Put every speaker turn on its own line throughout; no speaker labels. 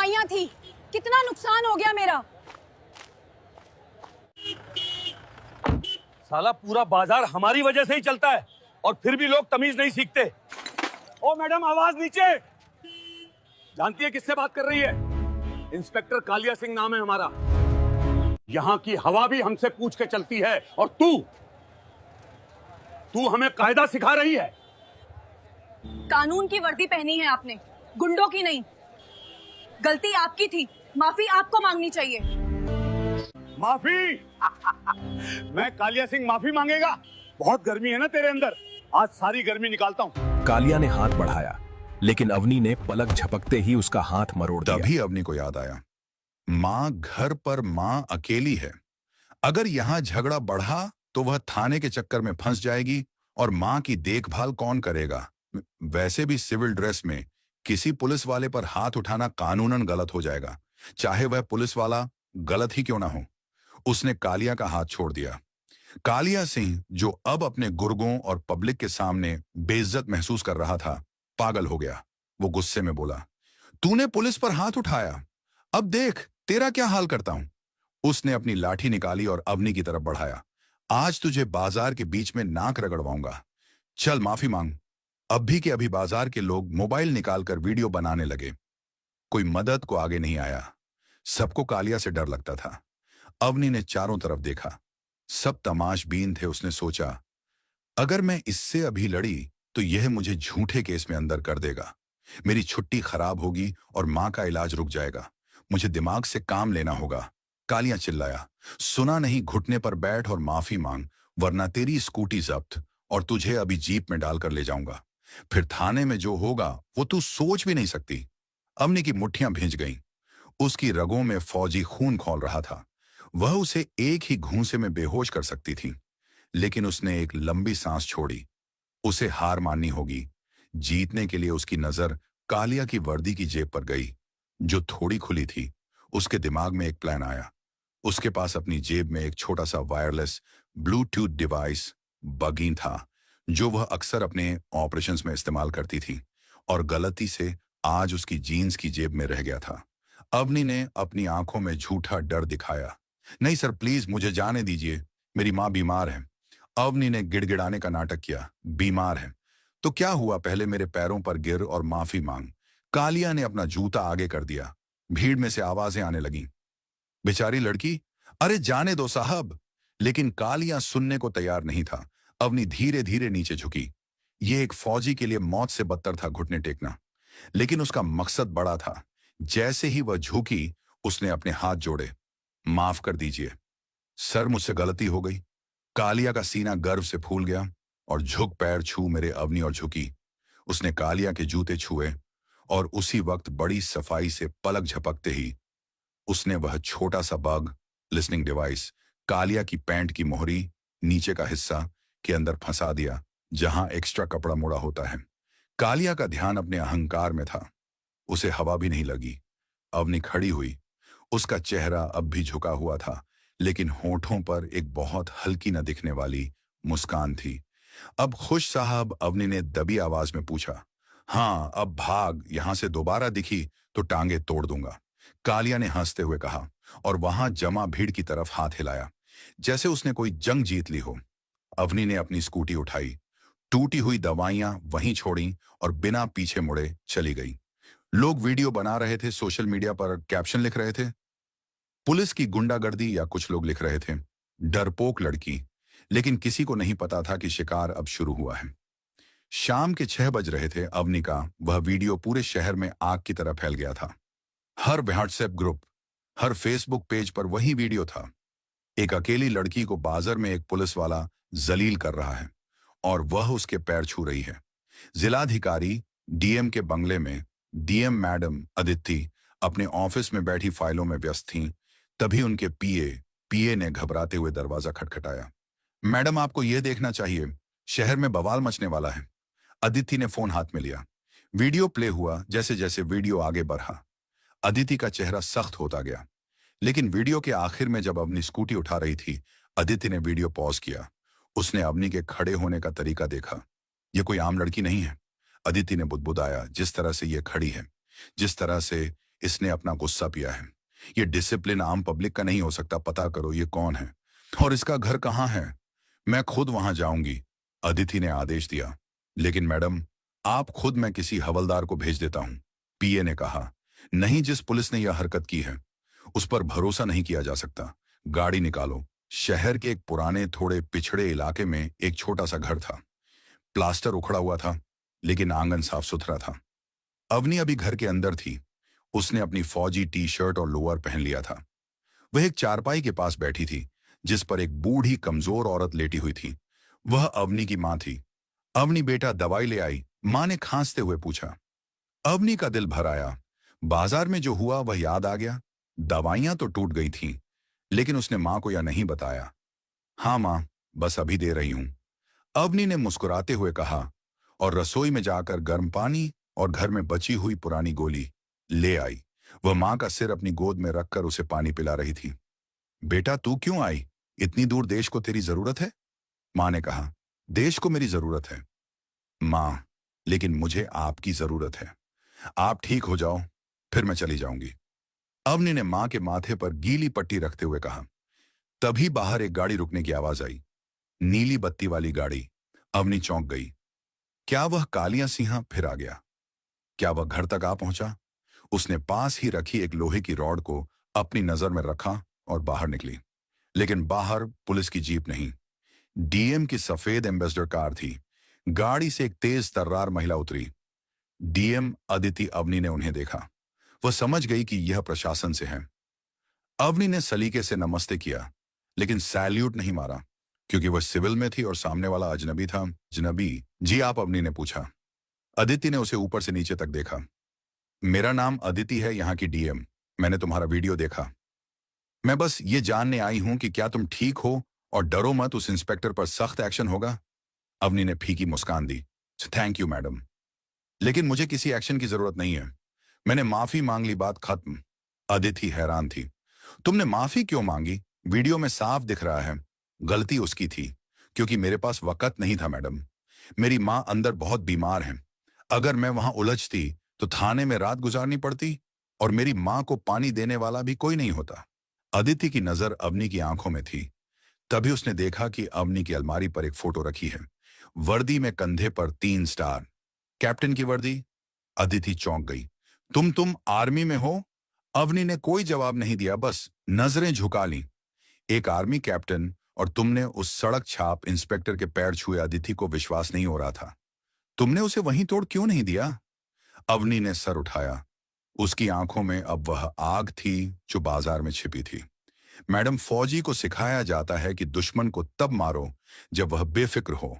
दवाइयाँ थी, कितना नुकसान हो गया मेरा।
साला पूरा बाजार हमारी वजह से ही चलता है और फिर भी लोग तमीज नहीं सीखते। ओ मैडम, आवाज नीचे। जानती है किससे बात कर रही है? इंस्पेक्टर कालिया सिंह नाम है हमारा। यहाँ की हवा भी हमसे पूछ के चलती है और तू हमें कायदा सिखा रही है।
कानून की वर्दी पहनी है आपने, गुंडों की नहीं। गलती आपकी थी, माफी आपको मांगनी चाहिए।
माफी? मैं कालिया सिंह माफी मांगेगा? बहुत गर्मी है ना तेरे अंदर, आज सारी गर्मी निकालता हूँ।
कालिया ने हाथ बढ़ाया, लेकिन अवनी ने पलक झपकते ही उसका हाथ मरोड़ दिया।
तभी अवनी को याद आया, माँ घर पर माँ अकेली है। अगर यहाँ झगड़ा बढ़ा तो वह थाने के चक्कर में फंस जाएगी और माँ की देखभाल कौन करेगा? वैसे भी सिविल ड्रेस में किसी पुलिस वाले पर हाथ उठाना कानूनन गलत हो जाएगा, चाहे वह पुलिस वाला गलत ही क्यों ना हो। उसने कालिया का हाथ छोड़ दिया। कालिया सिंह, जो अब अपने गुर्गों और पब्लिक के सामने बेइज्जत महसूस कर रहा था, पागल हो गया। वो गुस्से में बोला, तूने पुलिस पर हाथ उठाया, अब देख तेरा क्या हाल करता हूं। उसने अपनी लाठी निकाली और अवनी की तरफ बढ़ाया। आज तुझे बाजार के बीच में नाक रगड़वाऊंगा। चल माफी मांग। अभी के अभी बाजार के लोग मोबाइल निकालकर वीडियो बनाने लगे। कोई मदद को आगे नहीं आया। सबको कालिया से डर लगता था। अवनी ने चारों तरफ देखा, सब तमाशबीन थे। उसने सोचा, अगर मैं इससे अभी लड़ी तो यह मुझे झूठे केस में अंदर कर देगा, मेरी छुट्टी खराब होगी और मां का इलाज रुक जाएगा। मुझे दिमाग से काम लेना होगा। कालिया चिल्लाया, सुना नहीं? घुटने पर बैठ और माफी मांग, वरना तेरी स्कूटी जब्त और तुझे अभी जीप में डालकर ले जाऊंगा। फिर थाने में जो होगा वो तू सोच भी नहीं सकती। अवनी की मुट्ठियां भींच गईं। उसकी रगों में फौजी खून खौल रहा था। वह उसे एक ही घूंसे में बेहोश कर सकती थी, लेकिन उसने एक लंबी सांस छोड़ी। उसे हार माननी होगी। जीतने के लिए उसकी नजर कालिया की वर्दी की जेब पर गई, जो थोड़ी खुली थी। उसके दिमाग में एक प्लान आया। उसके पास अपनी जेब में एक छोटा सा वायरलेस ब्लूटूथ डिवाइस बगीन था, जो वह अक्सर अपने ऑपरेशंस में इस्तेमाल करती थी, और गलती से आज उसकी जीन्स की जेब में रह गया था। अवनी ने अपनी आंखों में झूठा डर दिखाया। नहीं सर, प्लीज मुझे जाने दीजिए, मेरी माँ बीमार है। अवनी ने गिड़गिड़ाने का नाटक किया। बीमार है तो क्या हुआ, पहले मेरे पैरों पर गिर और माफी मांग। कालिया ने अपना जूता आगे कर दिया। भीड़ में से आवाजें आने लगीं, बेचारी लड़की, अरे जाने दो साहब। लेकिन कालिया सुनने को तैयार नहीं था। अवनी धीरे धीरे नीचे झुकी। यह एक फौजी के लिए मौत से बदतर था घुटने टेकना, लेकिन उसका मकसद बड़ा था। जैसे ही वह झुकी, उसने अपने हाथ जोड़े। माफ कर दीजिए सर, मुझसे गलती हो गई। कालिया का सीना गर्व से फूल गया और झुक पैर छू मेरे अवनी और झुकी। उसने कालिया के जूते छुए और उसी वक्त बड़ी सफाई से पलक झपकते ही उसने वह छोटा सा बग लिसनिंग डिवाइस कालिया की पैंट की मोहरी नीचे का हिस्सा के अंदर फंसा दिया, जहां एक्स्ट्रा कपड़ा मोड़ा होता है। कालिया का ध्यान अपने अहंकार में था। उसे हवा भी नहीं लगी। अवनी खड़ी हुई। उसका चेहरा अब भी झुका हुआ था, लेकिन होठों पर एक बहुत हल्की न दिखने वाली मुस्कान थी। अब खुश साहब, अवनी ने दबी आवाज में पूछा। हाँ, अब भाग, यहां से दोबारा दिखी तो टांगे तोड़ दूंगा, कालिया ने हंसते हुए कहा, और वहां जमा भीड़ की तरफ हाथ हिलाया, जैसे उसने कोई जंग जीत ली हो। अवनी ने अपनी स्कूटी उठाई, टूटी हुई दवाइयां वहीं छोड़ी और बिना पीछे मुड़े चली गई। लोग वीडियो बना रहे थे, सोशल मीडिया पर कैप्शन लिख रहे थे, पुलिस की गुंडागर्दी, या कुछ लोग लिख रहे थे, डरपोक लड़की। लेकिन किसी को नहीं पता था कि शिकार अब शुरू हुआ है। शाम के 6 बज रहे थे। अवनी का वह वीडियो पूरे शहर में आग की तरह फैल गया था। हर व्हाट्सएप ग्रुप, हर फेसबुक पेज पर वही वीडियो था। एक अकेली लड़की को बाजार में एक पुलिस वाला जलील कर रहा है और वह उसके पैर छू रही है। जिलाधिकारी डीएम के बंगले में डीएम मैडम अदिति अपने ऑफिस में बैठी फाइलों में व्यस्त थीं। तभी उनके पीए ने घबराते हुए दरवाजा खटखटाया। मैडम, आपको यह देखना चाहिए, शहर में बवाल मचने वाला है। अदिति ने फोन हाथ में लिया। वीडियो प्ले हुआ। जैसे जैसे वीडियो आगे बढ़ा, अदिति का चेहरा सख्त होता गया। लेकिन वीडियो के आखिर में जब अवनी स्कूटी उठा रही थी, अदिति ने वीडियो पॉज किया। उसने अवनी के खड़े होने का तरीका देखा। यह कोई आम लड़की नहीं है, अदिति ने बुदबुदाया। जिस तरह से यह खड़ी है, जिस तरह से इसने अपना गुस्सा पिया है। ये डिसिप्लिन आम पब्लिक का नहीं हो सकता। पता करो ये कौन है और इसका घर कहाँ है। मैं खुद वहां जाऊंगी, अदिति ने आदेश दिया। लेकिन मैडम, आप खुद, मैं किसी हवलदार को भेज देता हूं, पीए ने कहा। नहीं, जिस पुलिस ने यह हरकत की है उस पर भरोसा नहीं किया जा सकता। गाड़ी निकालो। शहर के एक पुराने थोड़े पिछड़े इलाके में एक छोटा सा घर था। प्लास्टर उखड़ा हुआ था लेकिन आंगन साफ सुथरा था। अवनी अभी घर के अंदर थी। उसने अपनी फौजी टी शर्ट और लोअर पहन लिया था। वह एक चारपाई के पास बैठी थी जिस पर एक बूढ़ी कमजोर औरत लेटी हुई थी। वह अवनी की मां थी। अवनी बेटा, दवाई ले आई? मां ने खांसते हुए पूछा। अवनी का दिल भर आया। बाजार में जो हुआ वह याद आ गया। दवाइयां तो टूट गई थीं, लेकिन उसने मां को यह नहीं बताया। हाँ मां, बस अभी दे रही हूं, अवनी ने मुस्कुराते हुए कहा और रसोई में जाकर गर्म पानी और घर में बची हुई पुरानी गोली ले आई। वह मां का सिर अपनी गोद में रखकर उसे पानी पिला रही थी। बेटा, तू क्यों आई? इतनी दूर? देश को तेरी जरूरत है? मां ने कहा। देश को मेरी जरूरत है मां, लेकिन मुझे आपकी जरूरत है। आप ठीक हो जाओ, फिर मैं चली जाऊंगी। अवनी ने मां के माथे पर गीली पट्टी रखते हुए कहा। तभी बाहर एक गाड़ी रुकने की आवाज आई। नीली बत्ती वाली गाड़ी। अवनी चौंक गई। क्या वह कालिया सिंह फिर आ गया? क्या वह घर तक आ पहुंचा? उसने पास ही रखी एक लोहे की रॉड को अपनी नजर में रखा और बाहर निकली। लेकिन बाहर पुलिस की जीप नहीं, डीएम की सफेद एम्बेसडर कार थी। गाड़ी से एक तेज तर्रार महिला उतरी। डीएम अदिति अवनी ने उन्हें देखा। वह समझ गई कि यह प्रशासन से है। अवनी ने सलीके से नमस्ते किया, लेकिन सैल्यूट नहीं मारा क्योंकि वह सिविल में थी और सामने वाला अजनबी था। अजनबी? जी आप? अवनी ने पूछा। अदिति ने उसे ऊपर से नीचे तक देखा। मेरा नाम अदिति है, यहाँ की डीएम। मैंने तुम्हारा वीडियो देखा। मैं बस ये जानने आई हूं कि क्या तुम ठीक हो और डरो मत, उस इंस्पेक्टर पर सख्त एक्शन होगा। अवनी ने फीकी मुस्कान दी। थैंक यू मैडम, लेकिन मुझे किसी एक्शन की जरूरत नहीं है। मैंने माफी मांग ली, बात खत्म। अदिति हैरान थी। तुमने माफी क्यों मांगी? वीडियो में साफ दिख रहा है। गलती उसकी थी क्योंकि मेरे पास वक्त नहीं था मैडम। मेरी मां अंदर बहुत बीमार है। अगर मैं वहां उलझती तो थाने में रात गुजारनी पड़ती और मेरी मां को पानी देने वाला भी कोई नहीं होता। अदिति की नजर अवनी की आंखों में थी। तभी उसने देखा कि अवनी की अलमारी पर एक फोटो रखी है। वर्दी में कंधे पर 3 स्टार, कैप्टन की वर्दी। अदिति चौंक गई। तुम आर्मी में हो? अवनी ने कोई जवाब नहीं दिया, बस नजरें झुका ली। एक आर्मी कैप्टन और तुमने उस सड़क छाप इंस्पेक्टर के पैर छुए। अदिति को विश्वास नहीं हो रहा था। तुमने उसे वहीं तोड़ क्यों नहीं दिया? अवनी ने सर उठाया। उसकी आंखों में अब वह आग थी जो बाजार में छिपी थी। मैडम, फौजी को सिखाया जाता है कि दुश्मन को तब मारो जब वह बेफिक्र हो।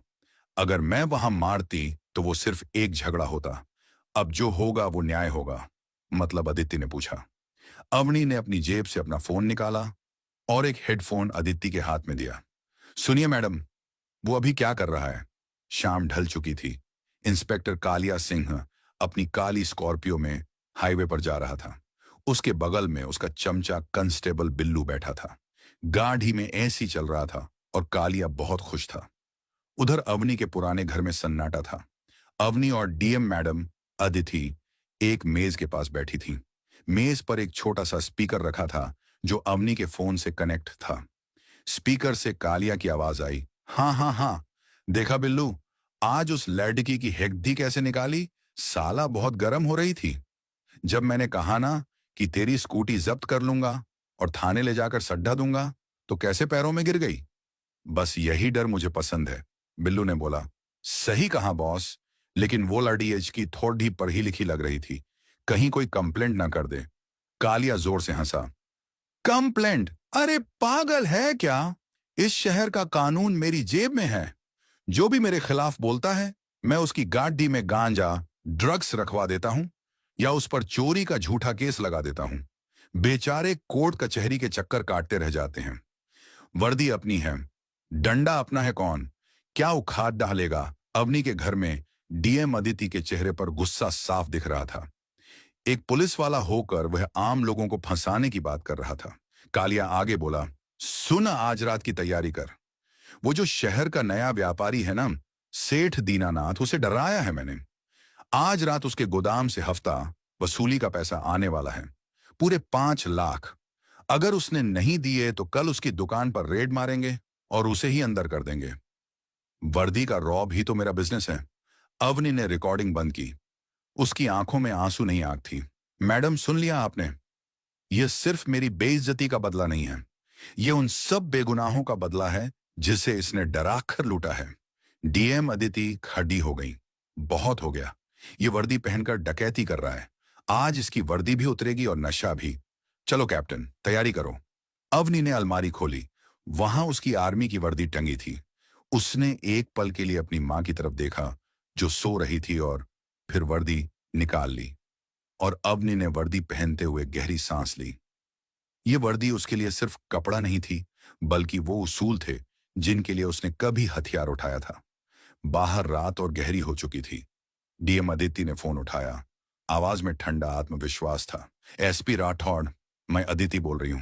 अगर मैं वहां मारती तो वो सिर्फ एक झगड़ा होता। अब जो होगा वो न्याय होगा। मतलब? अदिति ने पूछा। अवनी ने अपनी जेब से अपना फोन निकाला और एक हेडफोन अदिति के हाथ में दिया। सुनिए मैडम, वो अभी क्या कर रहा है? शाम ढल चुकी थी। इंस्पेक्टर कालिया सिंह अपनी काली स्कॉर्पियो में हाईवे पर जा रहा था। उसके बगल में उसका चमचा कांस्टेबल बिल्लू बैठा था। गाड़ी में एसी चल रहा था और कालिया बहुत खुश था। उधर अवनी के पुराने घर में सन्नाटा था। अवनी और डीएम मैडम अदिति एक मेज के पास बैठी थी। मेज पर एक छोटा सा स्पीकर रखा था जो अवनी के फोन से कनेक्ट था। स्पीकर से कालिया की आवाज आई। हाँ हाँ हाँ, देखा बिल्लू, आज उस लड़की की हेगदी कैसे निकाली? साला बहुत गर्म हो रही थी। जब मैंने कहा ना कि तेरी स्कूटी जब्त कर लूंगा और थाने ले जाकर सड्डा दूंगा, तो कैसे पैरों में गिर गई। बस यही डर मुझे पसंद है, बिल्लू ने बोला। सही कहा बॉस, लेकिन वो लड़की की थोड़ी पढ़ी लिखी लग रही थी, कहीं कोई कंप्लेंट ना कर दे। कालिया जोर से हंसा। कंप्लेंट? अरे पागल है क्या? इस शहर का कानून मेरी जेब में है। जो भी मेरे खिलाफ बोलता है मैं उसकी गाड़ी में गांजा, ड्रग्स रखवा देता हूं या उस पर चोरी का झूठा केस लगा देता हूं। बेचारे कोर्ट कचहरी के चक्कर काटते रह जाते हैं। वर्दी अपनी है, डंडा अपना है। कौन क्या उखाड़ डालेगा? अवनी के घर में डीएम अदिति के चेहरे पर गुस्सा साफ दिख रहा था। एक पुलिस वाला होकर वह आम लोगों को फंसाने की बात कर रहा था। कालिया आगे बोला। सुन, आज रात की तैयारी कर। वो जो शहर का नया व्यापारी है ना, सेठ दीनानाथ, उसे डराया है मैंने। आज रात उसके गोदाम से हफ्ता वसूली का पैसा आने वाला है। पूरे 5 लाख। अगर उसने नहीं दिए तो कल उसकी दुकान पर रेड मारेंगे और उसे ही अंदर कर देंगे। वर्दी का रौब ही तो मेरा बिजनेस है। अवनी ने रिकॉर्डिंग बंद की। उसकी आंखों में आंसू नहीं आग थी। मैडम, सुन लिया आपने? यह सिर्फ मेरी बेइज्जती का बदला नहीं है, यह उन सब बेगुनाहों का बदला है जिसे इसने डरा कर लूटा है। डीएम अदिति खड़ी हो गई। बहुत हो गया, ये वर्दी पहनकर डकैती कर रहा है। आज इसकी वर्दी भी उतरेगी और नशा भी। चलो कैप्टन, तैयारी करो। अवनी ने अलमारी खोली। वहां उसकी आर्मी की वर्दी टंगी थी। उसने एक पल के लिए अपनी मां की तरफ देखा जो सो रही थी और फिर वर्दी निकाल ली और अवनी ने वर्दी पहनते हुए गहरी सांस ली। ये वर्दी उसके लिए सिर्फ कपड़ा नहीं थी, बल्कि वो उसूल थे जिनके लिए उसने कभी हथियार उठाया था। बाहर रात और गहरी हो चुकी थी। डीएम अदिति ने फोन उठाया। आवाज में ठंडा आत्मविश्वास था। एसपी राठौड़, मैं अदिति बोल रही हूं।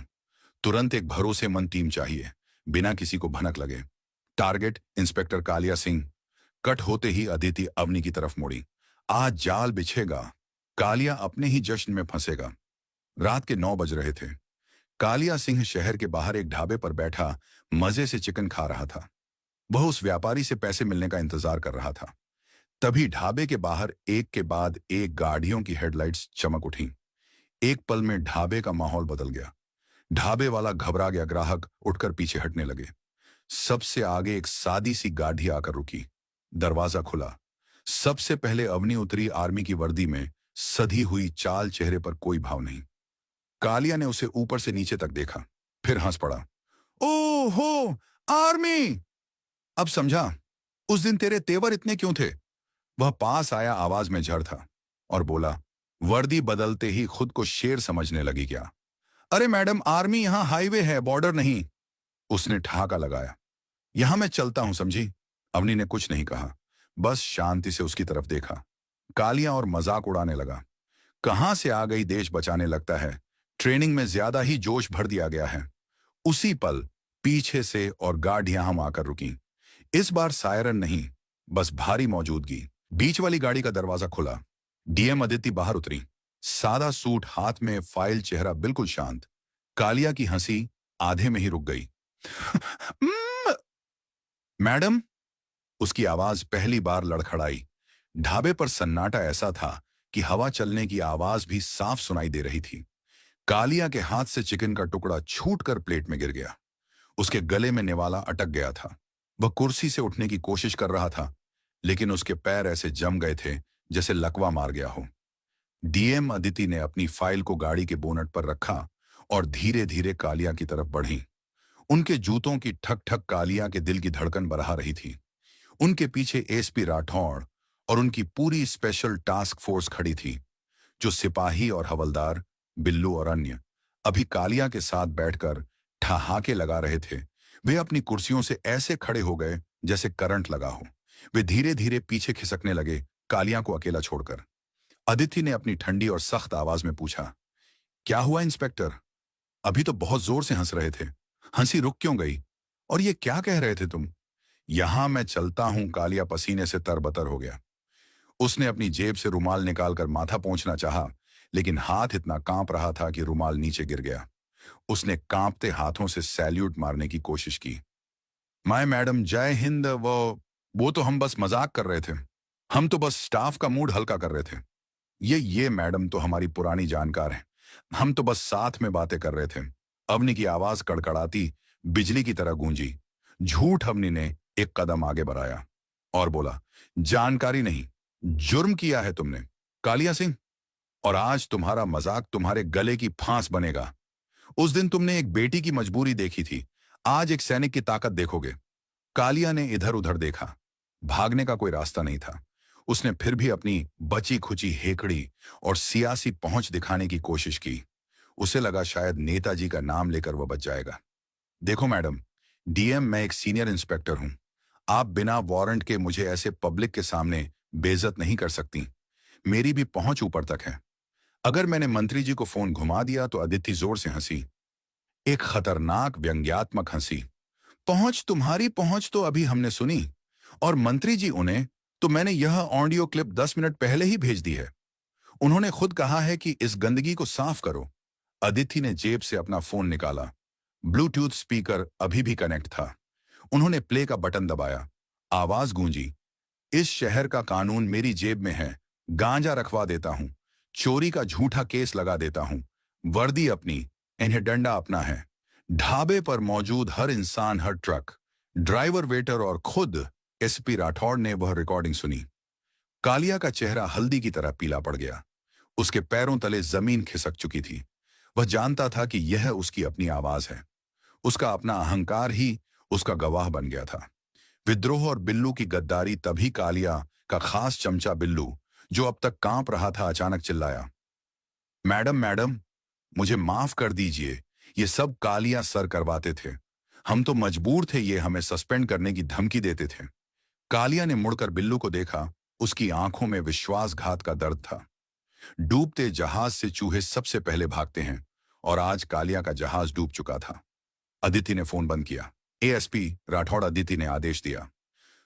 तुरंत एक भरोसेमंद टीम चाहिए, बिना किसी को भनक लगे। Target inspector Kaliya Singh. Cut होते ही अदिति अवनी की तरफ मुड़ी। आज जाल बिछेगा। कालिया अपने ही जश्न में फंसेगा। रात के 9 बज रहे थे। कालिया सिंह शहर के बाहर एक ढाबे पर बैठा मजे से चिकन खा रहा था। वह उस व्यापारी से पैसे मिलने का इंतजार कर रहा था। तभी ढाबे के बाहर एक के बाद एक गाड़ियों की हेडलाइट्स चमक उठी। एक पल में ढाबे का माहौल बदल गया। ढाबे वाला घबरा गया ग्राहक उठकर पीछे हटने लगे। सबसे आगे एक सादी सी गाड़ी आकर रुकी। दरवाजा खुला। सबसे पहले अवनी उतरी, आर्मी की वर्दी में, सधी हुई चाल, चेहरे पर कोई भाव नहीं। कालिया ने उसे ऊपर से नीचे तक देखा, फिर हंस पड़ा। ओहो, आर्मी! अब समझा उस दिन तेरे तेवर इतने क्यों थे। वह पास आया, आवाज में झड़ था, और बोला, वर्दी बदलते ही खुद को शेर समझने लगी क्या? अरे मैडम, आर्मी यहां हाईवे है, बॉर्डर नहीं। उसने ठहाका लगाया। यहां मैं चलता हूं, समझी? अवनी ने कुछ नहीं कहा, बस शांति से उसकी तरफ देखा। कालिया और मजाक उड़ाने लगा। कहां से आ गई देश बचाने, लगता है ट्रेनिंग में ज्यादा ही जोश भर दिया गया है। उसी पल पीछे से और गाड़ियां हम आकर रुकी। इस बार सायरन नहीं, बस भारी मौजूदगी। बीच वाली गाड़ी का दरवाजा खुला। डीएम अदिति बाहर उतरी। सादा सूट हाथ में, फाइल, चेहरा बिल्कुल शांत। कालिया की हंसी आधे में ही रुक गई। मैडम, उसकी आवाज पहली बार लड़खड़ाई। ढाबे पर सन्नाटा ऐसा था कि हवा चलने की आवाज भी साफ सुनाई दे रही थी। कालिया के हाथ से चिकन का टुकड़ा छूटकर प्लेट में गिर गया। उसके गले में निवाला अटक गया था। वह कुर्सी से उठने की कोशिश कर रहा था, लेकिन उसके पैर ऐसे जम गए थे जैसे लकवा मार गया हो। डीएम अदिति ने अपनी फाइल को गाड़ी के बोनट पर रखा और धीरे धीरे कालिया की तरफ बढ़ी। उनके जूतों की ठक ठक कालिया के दिल की धड़कन बढ़ा रही थी। उनके पीछे एसपी राठौड़ और उनकी पूरी स्पेशल टास्क फोर्स खड़ी थी, जो सिपाही और हवलदार, बिल्लू और अन्य अभी कालिया के साथ बैठकर ठहाके लगा रहे थे। वे अपनी कुर्सियों से ऐसे खड़े हो गए जैसे करंट लगा हो। वे धीरे धीरे पीछे खिसकने लगे, कालिया को अकेला छोड़कर। अदिति ने अपनी ठंडी और सख्त आवाज में पूछा, क्या हुआ इंस्पेक्टर? अभी तो बहुत जोर से हंस रहे थे, हंसी रुक क्यों गई? और ये क्या कह रहे थे तुम? यहां मैं चलता हूं। कालिया पसीने से तरबतर हो गया। उसने अपनी जेब से रुमाल निकालकर माथा पोंछना चाहा, लेकिन हाथ इतना कांप रहा था कि रुमाल नीचे गिर गया। उसने कांपते हाथों से सैल्यूट मारने की कोशिश की। माय मैडम, जय हिंद। वो तो हम बस मजाक कर रहे थे। हम तो बस स्टाफ का मूड हल्का कर रहे थे। ये मैडम तो हमारी पुरानी जानकार है। हम तो बस साथ में बातें कर रहे थे। अवनी की आवाज कड़कड़ाती बिजली की तरह गूंजी। झूठ। अवनी ने एक कदम आगे बढ़ाया और बोला, जानकारी नहीं, जुर्म किया है तुमने, कालिया सिंह। और आज तुम्हारा मजाक तुम्हारे गले की फांस बनेगा। उस दिन तुमने एक बेटी की मजबूरी देखी थी, आज एक सैनिक की ताकत देखोगे। कालिया ने इधर उधर देखा। भागने का कोई रास्ता नहीं था। उसने फिर भी अपनी बची खुची हेकड़ी और सियासी पहुंच दिखाने की कोशिश की। उसे लगा शायद नेताजी का नाम लेकर वह बच जाएगा। देखो मैडम, डीएम, मैं एक सीनियर इंस्पेक्टर हूं। आप बिना वारंट के मुझे ऐसे पब्लिक के सामने बेइज्जत नहीं कर सकती। मेरी भी पहुंच ऊपर तक है। अगर मैंने मंत्री जी को फोन घुमा दिया तो अदिति जोर से हंसी, एक खतरनाक व्यंग्यात्मक हंसी। पहुंच? तुम्हारी पहुंच तो अभी हमने सुनी, और मंत्री जी उन्हें तो मैंने यह ऑडियो क्लिप 10 मिनट पहले ही भेज दी है। उन्होंने खुद कहा है कि इस गंदगी को साफ करो। अदिति ने जेब से अपना फोन निकाला। ब्लूटूथ स्पीकर अभी भी कनेक्ट था। उन्होंने प्ले का बटन दबाया। आवाज गूंजी, इस शहर का कानून मेरी जेब में है। गांजा रखवा देता हूं, चोरी का झूठा केस लगा देता हूं। वर्दी अपनी, इन्हें डंडा अपना है। ढाबे पर मौजूद हर इंसान, हर ट्रक, ड्राइवर, वेटर और खुद एसपी राठौड़ ने वह रिकॉर्डिंग सुनी। कालिया का चेहरा हल्दी की तरह पीला पड़ गया। उसके पैरों तले जमीन खिसक चुकी थी। वह जानता था कि यह उसकी अपनी आवाज है। उसका अपना अहंकार ही उसका गवाह बन गया था। विद्रोह और बिल्लू की गद्दारी। तभी कालिया का खास चमचा बिल्लू, जो अब तक कांप रहा था, अचानक चिल्लाया, मैडम मैडम, मुझे माफ कर दीजिए। ये सब कालिया सर करवाते थे। हम तो मजबूर थे, ये हमें सस्पेंड करने की धमकी देते थे। कालिया ने मुड़कर बिल्लू को देखा। उसकी आंखों में विश्वासघात का दर्द था। डूबते जहाज से चूहे सबसे पहले भागते हैं, और आज कालिया का जहाज डूब चुका था। अदिति ने फोन बंद किया। एएसपी राठौड़, अदिति ने आदेश दिया,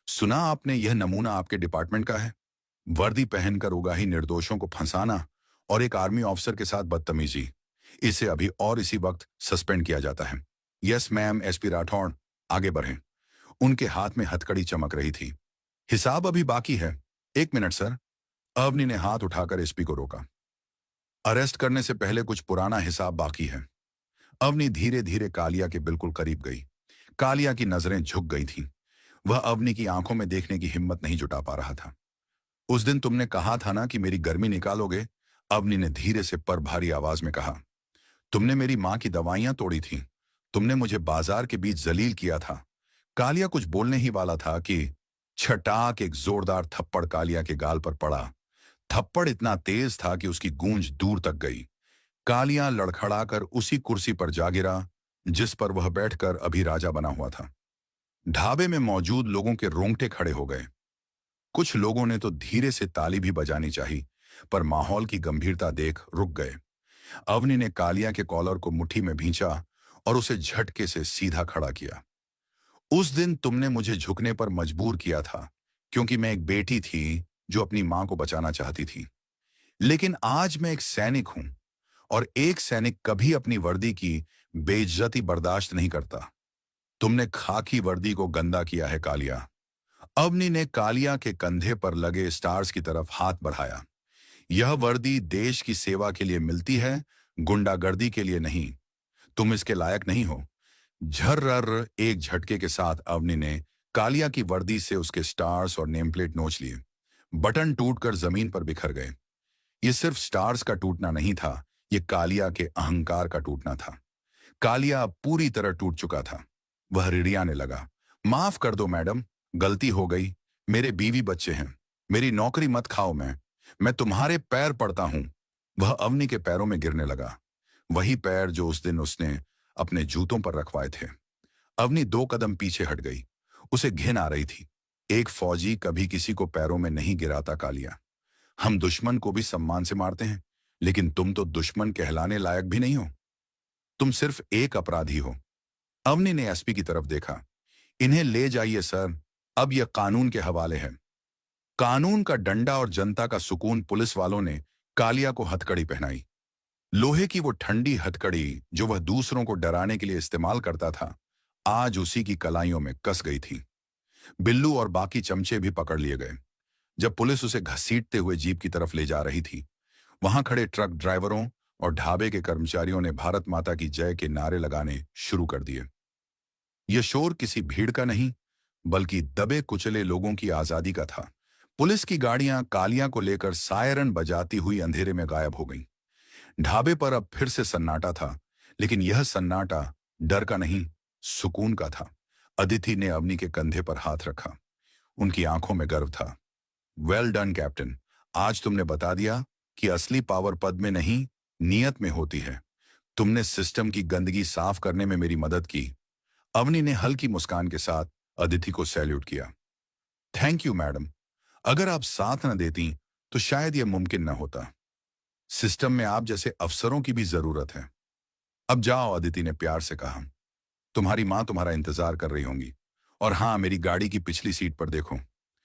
सुना आपने, यह नमूना आपके डिपार्टमेंट का है। वर्दी पहनकर उगाही निर्दोषों को फंसाना और एक आर्मी ऑफिसर के साथ बदतमीजी। इसे अभी और इसी वक्त सस्पेंड किया जाता है। Yes ma'am. एसपी राठौड़ आगे बढ़े। उनके हाथ में हथकड़ी चमक रही थी। हिसाब अभी बाकी है। 1 मिनट सर। अवनी ने हाथ उठाकर एसपी को रोका। अरेस्ट करने से पहले कुछ पुराना हिसाब बाकी है। अवनी धीरे धीरे कालिया के बिल्कुल करीब गई। कालिया की नजरें झुक गई थीं। वह अवनी की आंखों में देखने की हिम्मत नहीं जुटा पा रहा था। उस दिन तुमने कहा था ना कि मेरी गर्मी निकालोगे, अवनी ने धीरे से पर भारी आवाज में कहा। तुमने मेरी मां की दवाइयां तोड़ी थीं। तुमने मुझे बाजार के बीच जलील किया था। कालिया कुछ बोलने ही वाला था कि छटाक एक जोरदार थप्पड़ कालिया के गाल पर पड़ा। थप्पड़ इतना तेज था कि उसकी गूंज दूर तक गई। कालिया लड़खड़ाकर उसी कुर्सी पर जा गिरा जिस पर वह बैठकर अभी राजा बना हुआ था। ढाबे में मौजूद लोगों के रोंगटे खड़े हो गए। कुछ लोगों ने तो धीरे से ताली भी बजानी चाहिए, पर माहौल की गंभीरता देख रुक गए। अवनी ने कालिया के कॉलर को मुट्ठी में भींचा और उसे झटके से सीधा खड़ा किया। उस दिन तुमने मुझे झुकने पर मजबूर किया था, क्योंकि मैं एक बेटी थी जो अपनी मां को बचाना चाहती थी। लेकिन आज मैं एक सैनिक हूं, और एक सैनिक कभी अपनी वर्दी की बेइज्जती बर्दाश्त नहीं करता। तुमने खाकी वर्दी को गंदा किया है कालिया। अवनी ने कालिया के कंधे पर लगे स्टार्स की तरफ हाथ बढ़ाया। यह वर्दी देश की सेवा के लिए मिलती है, गुंडागर्दी के लिए नहीं। तुम इसके लायक नहीं हो। झर्रर एक झटके के साथ अवनी ने कालिया की वर्दी से उसके स्टार्स और नेम प्लेट नोच लिए। बटन टूटकर जमीन पर बिखर गए। ये सिर्फ स्टार्स का टूटना नहीं था, ये कालिया के अहंकार का टूटना था। कालिया अब पूरी तरह टूट चुका था। वह रिड़ियाने लगा। माफ कर दो मैडम, गलती हो गई। मेरे बीवी बच्चे हैं, मेरी नौकरी मत खाओ। मैं तुम्हारे पैर पड़ता हूं। वह अवनी के पैरों में गिरने लगा, वही पैर जो उस दिन उसने अपने जूतों पर रखवाए थे। अवनी 2 कदम पीछे हट गई। उसे घिन आ रही थी। एक फौजी कभी किसी को पैरों में नहीं गिराता कालिया। हम दुश्मन को भी सम्मान से मारते हैं, लेकिन तुम तो दुश्मन कहलाने लायक भी नहीं हो। तुम सिर्फ एक अपराधी हो। अवनी ने एसपी की तरफ देखा। इन्हें ले जाइए सर, अब यह कानून के हवाले है। कानून का डंडा और जनता का सुकून। पुलिस वालों ने कालिया को हथकड़ी पहनाई। लोहे की वो ठंडी हथकड़ी जो वह दूसरों को डराने के लिए इस्तेमाल करता था, आज उसी की कलाइयों में कस गई थी। बिल्लू और बाकी चमचे भी पकड़ लिए गए। जब पुलिस उसे घसीटते हुए जीप की तरफ ले जा रही थी, वहां खड़े ट्रक ड्राइवरों और ढाबे के कर्मचारियों ने भारत माता की जय के नारे लगाने शुरू कर दिए। यह शोर किसी भीड़ का नहीं, बल्कि दबे कुचले लोगों की आजादी का था। पुलिस की गाड़ियां कालिया को लेकर सायरन बजाती हुई अंधेरे में गायब हो गईं। ढाबे पर अब फिर से सन्नाटा था, लेकिन यह सन्नाटा डर का नहीं, सुकून का था। अदिति ने अवनी के कंधे पर हाथ रखा। उनकी आंखों में गर्व था। वेल डन कैप्टन, आज तुमने बता दिया कि असली पावर पद में नहीं, नियत में होती है। तुमने सिस्टम की गंदगी साफ करने में मेरी मदद की। अवनी ने हल्की मुस्कान के साथ अदिति को सैल्यूट किया। थैंक यू मैडम, अगर आप साथ न देती तो शायद यह मुमकिन न होता। सिस्टम में आप जैसे अफसरों की भी जरूरत है। अब जाओ, अदिति ने प्यार से कहा। तुम्हारी मां तुम्हारा इंतजार कर रही होंगी। और हां, मेरी गाड़ी की पिछली सीट पर देखो,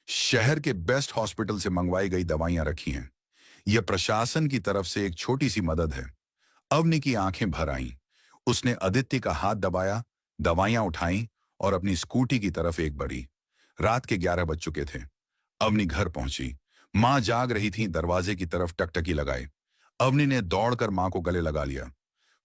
शहर के बेस्ट हॉस्पिटल से मंगवाई गई दवाइयां रखी हैं। यह प्रशासन की तरफ से एक छोटी सी मदद है। अवनी की आंखें भर आईं। उसने अदिति का हाथ दबाया, दवाइयां उठाईं और अपनी स्कूटी की तरफ एक बढ़ी। रात के 11 बज चुके थे। अवनी घर पहुंची। मां जाग रही थी, दरवाजे की तरफ टकटकी लगाई। अवनी ने दौड़कर मां को गले लगा लिया।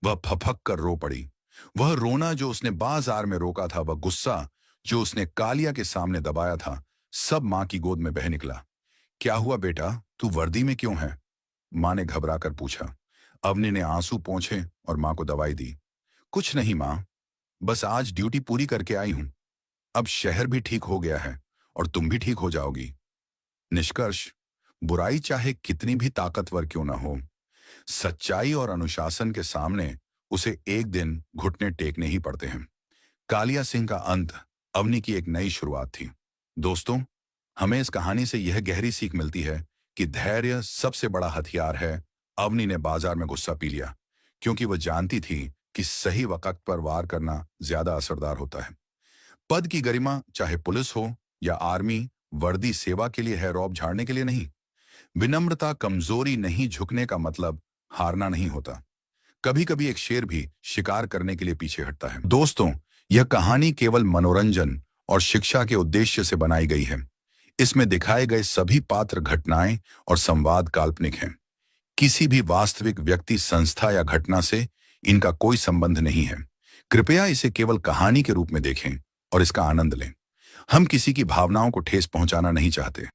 वह फफक कर रो पड़ी। वह रोना जो उसने बाजार में रोका था, वह गुस्सा जो उसने कालिया के सामने दबाया था, सब मां की गोद में बह निकला। क्या हुआ बेटा, तू वर्दी में क्यों है? मां ने घबरा कर पूछा। अवनी ने आंसू पोंछे और मां को दवाई दी। कुछ नहीं मां, बस आज ड्यूटी पूरी करके आई हूं। अब शहर भी ठीक हो गया है और तुम भी ठीक हो जाओगी। निष्कर्ष, बुराई चाहे कितनी भी ताकतवर क्यों ना हो, सच्चाई और अनुशासन के सामने उसे एक दिन घुटने टेकने ही पड़ते हैं। कालिया सिंह का अंत अवनी की एक नई शुरुआत थी। दोस्तों, हमें इस कहानी से यह गहरी सीख मिलती है कि धैर्य सबसे बड़ा हथियार है। अवनी ने बाजार में गुस्सा पी लिया क्योंकि वह जानती थी कि सही वक्त पर वार करना ज्यादा असरदार होता है। पद की गरिमा, चाहे पुलिस हो या आर्मी, वर्दी सेवा के लिए है, रौब झाड़ने के लिए नहीं। विनम्रता कमजोरी नहीं, झुकने का मतलब हारना नहीं होता। कभी कभी एक शेर भी शिकार करने के लिए पीछे हटता है। दोस्तों, यह कहानी केवल मनोरंजन और शिक्षा के उद्देश्य से बनाई गई है। इसमें दिखाए गए सभी पात्र, घटनाएं और संवाद काल्पनिक हैं। किसी भी वास्तविक व्यक्ति, संस्था या घटना से इनका कोई संबंध नहीं है। कृपया इसे केवल कहानी के रूप में देखें और इसका आनंद लें। हम किसी की भावनाओं को ठेस पहुंचाना नहीं चाहते।